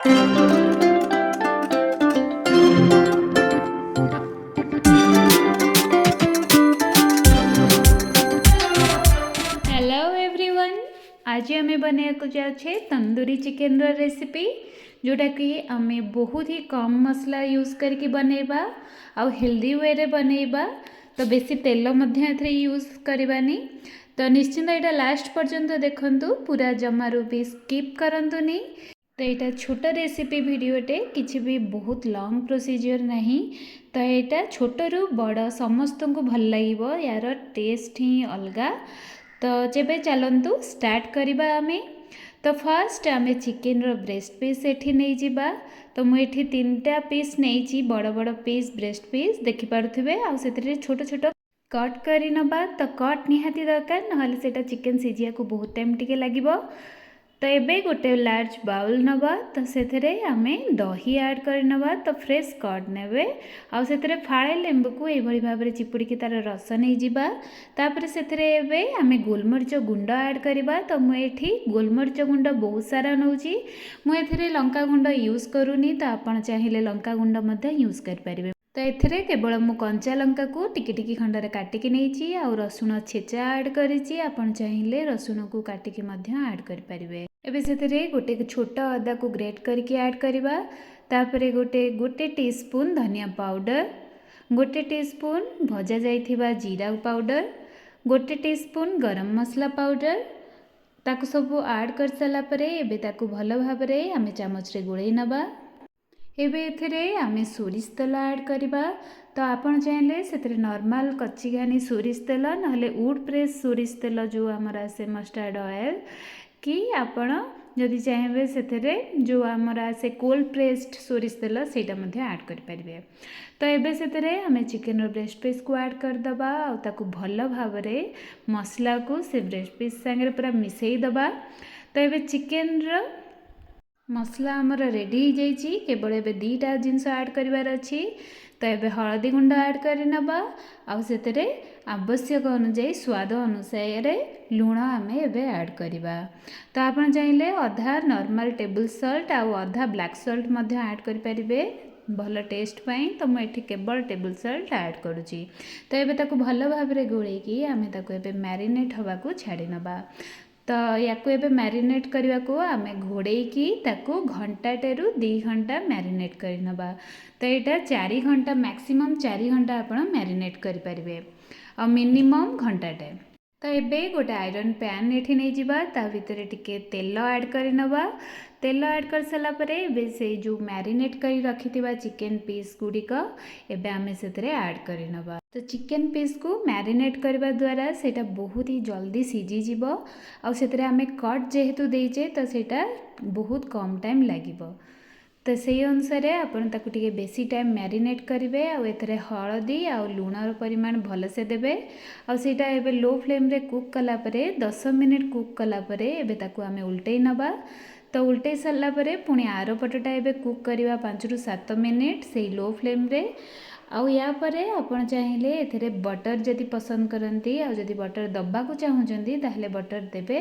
Hello everyone, आज आम बनवाक जाऊे tandoori chicken recipe जोटा कि आम बहुत ही कम मसला यूज करके बनैबा आ हेल्दी वे रे बनैबा। तो बेसी तेल यूज करवानी। तो निश्चिंत यहाँ लास्ट पर्यंत देखंतु, पूरा जमारू भी स्किप करंतुनी। तो यहाँ छोट रेसिपी वीडियोटे किसी भी बहुत लॉन्ग प्रोसीजर नहीं। तो यहाँ छोट रु बड़ समस्त को भल लगे, यार टेस्ट ही अलग। तो जेबे चलतु स्टार्ट करवा आमे। तो फर्स्ट आमे चिकेन रो ब्रेस्ट पीस एठी नहीं जिबा। तो मुझे 3टा पीस नहीं, बड़ बड़ पीस ब्रेस्ट पीस देखिपे आ छोट छोट कट करी नबा। तो कट निहाती दरकार, नहले सेटा चिकेन सिझिया को बहुत टाइम टिके लागिबो। तो एबे गोटे लार्ज बाउल नबा। तो सेथरे आमे दही ऐड कर नबा। तो फ्रेश कर्ड नेबे आ सेथरे फाळे लेंबू को एभली भाबरे चिपुड़ी तार रस नहीं जिबा। तापर सेथरे एबे आमे गोलमरिच गुंड ऐड करबा। तो मु एठी गोलमरिच गुंड बहुत सारा नउची, मु एथरे लंका गुंड यूज करूनी। तो आपण चाहिले लंका गुंड मध्य यूज कर परिबे। तो एथरे केवल मु कंचा लंका को टिकी टिकी खंडरे काटिकी नहीं आ रसुण छेचा ऐड करिछि। आपण चाहिले रसुण को काटिकी मध्य ऐड कर परिबे। एबे सेथरे गोटे छोट अदा को ग्रेट करके ऐड करबा। तापरे गोटे टीस्पून धनिया पाउडर, गोटे टीस्पून भजा जाइथिबा जीरा पाउडर, गोटे टीस्पून गरम मसला पाउडर ताको सब ऐड कर साला परे एबे ताको भल भाबरे आमे चामच रे गोळेई नबा। एबे एथिरे आमे सोरिष तेल ऐड करबा। तो आपण चाहिले सेथरे नॉर्मल कच्ची घानी सोरिष तेल, नहले वुड प्रेस सोरिष तेल जो हमर आसे मस्टर्ड ऑयल, कि आपण जदि चाहेबे सेथरे जो हमर आसे कोल्ड प्रेस्ड सोरिष तेल सेटा मध्ये ऐड कर परिबे। तो एबे सेथरे आमे चिकेन रो ब्रेस्ट पीस को ऐड कर दबा आ ताको भल भाबरे मसला को से ब्रेस्ट पीस संगे पूरा मिसई दबा। तो एबे चिकेन रो मसला आमर रेडी हो जाइए। केवल एबे 2टा जिनस ऐड करिवार अछि। तो एबे हळदी गुंड ऐड कर नबा आ सेतरे आवश्यक अनुसार स्वाद अनुसार लूण आमे एबे ऐड करिबा। तो आपण चाहिले अधा नॉर्मल टेबल सॉल्ट आ अधा ब्लैक सॉल्ट मध्य ऐड कर परिबे भल टेस्ट पाई। तो मुझे केवल टेबल सॉल्ट ऐड करुँची। तो एबे ताको भल भाबरे गोळेकी आमे ताको एबे मैरिनेट हवा को छाड़ी नबा। तो या मैरिनेट करने को आम घोड़ेकी ताको घंटाटेरू 2 घंटा मैरिनेट कर नबा। तो यहाँ 4 घंटा मैक्सिमम 4 घंटा आप मैरिनेट करें आ मिनिमम घंटाटे। तो एबे गोटे आयरन पैन एठी नहीं जिबा, ता भितरे टिके तेल ऐड कर नबा। तेल ऐड कर साला परे एबे से जो मैरिनेट कर रखिथिबा चिकेन पीस गुड़िक एबे आमे सेतरे ऐड कर नबा। तो चिकेन पीस को मैरिनेट करबा द्वारा सेटा बहुत ही जल्दी सीझी जिवो आ सेतरे आमे कट जेहेतु देइचे तो सेटा बहुत कम टाइम लागिवो। तो से अनुसार आपण ताकू टिके बेसी टाइम मैरिनेट करेंगे आ एथरे हळदी आ लूणर परिमाण भलसे देबे आ सेटा एबे लो फ्लेम रे कुक कला परे 10 मिनिट कुक कला परे एबे ताकू आमे उल्टै नबा। तो उल्टै सारा परे पुणी आर पटटा एबे कुक करवा 5 रु 7 मिनिट से लो फ्लेम रे। आउ या परे आपण चाहिले एथरे बटर जदि पसंद करती आ जदि बटर दबा को चाहूँगी ताहले बटर देबे।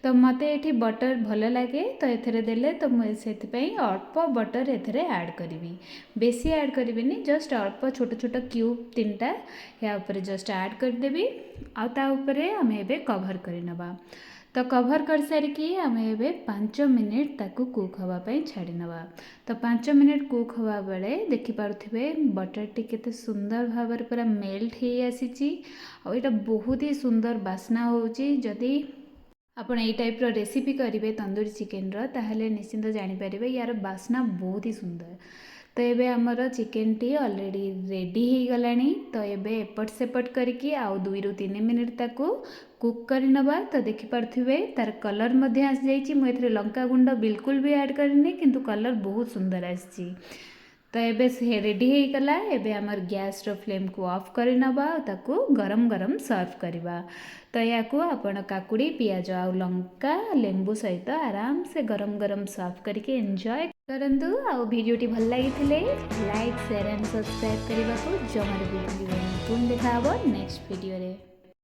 तो मते एठी बटर भल लगे तो एथरे देले तो मुझे अल्प बटर एथरे ऐड करी, बेसी ऐड करी, जस्ट अल्प छोट छोट क्यूब 3टा या ऊपर जस्ट ऐड करदेवी आ ता ऊपरे आमे एबे कवर कर नबा। तो कवर कर सारिकी आमे एबे 5 मिनिट ताकू कुक हवा पई छाड़ी नबा। तो 5 मिनिट कुक हवा बेले देखि पारुथिबे बटर टी केते सुंदर भाबर पूरा मेल्ट हे आसीची आ एटा बहुत ही सुंदर बास्ना होउची। जदि आपण ये टाइप रो रेसिपी करेंगे तंदूरी चिकेन रो ताहले निश्चिंत जानि पारिबे यार बास्ना बहुत ही सुंदर। तो एबे हमर चिकेन टी ऑलरेडी रेडी हो गलानी। तो एबे एपट सेपट करके आउ 2 रु 3 मिनिट ताकू कुक कर नबा। तो देखि पारथिबे तार कलर मध्ये आस जाइछि। मु एथरे लंका गुंड बिल्कुल भी ऐड करनी किंतु कलर बहुत सुंदर आछि। तो एबे से रेडी हो गला। एबे हमर गैस रो फ्लेम को ऑफ कर नबा ताकू गरम गरम सर्व करबा। तो या को आपण काकुड़ी पियाज आ लंका लेंबू सहित आराम से गरम गरम सर्व करके एंजॉय करंतु। आ वीडियोटी भल लगी लाइक शेयर एंड सब्सक्राइब करने को जमार भी भूलिबेनी। पुन देखा नेक्स्ट वीडियो रे।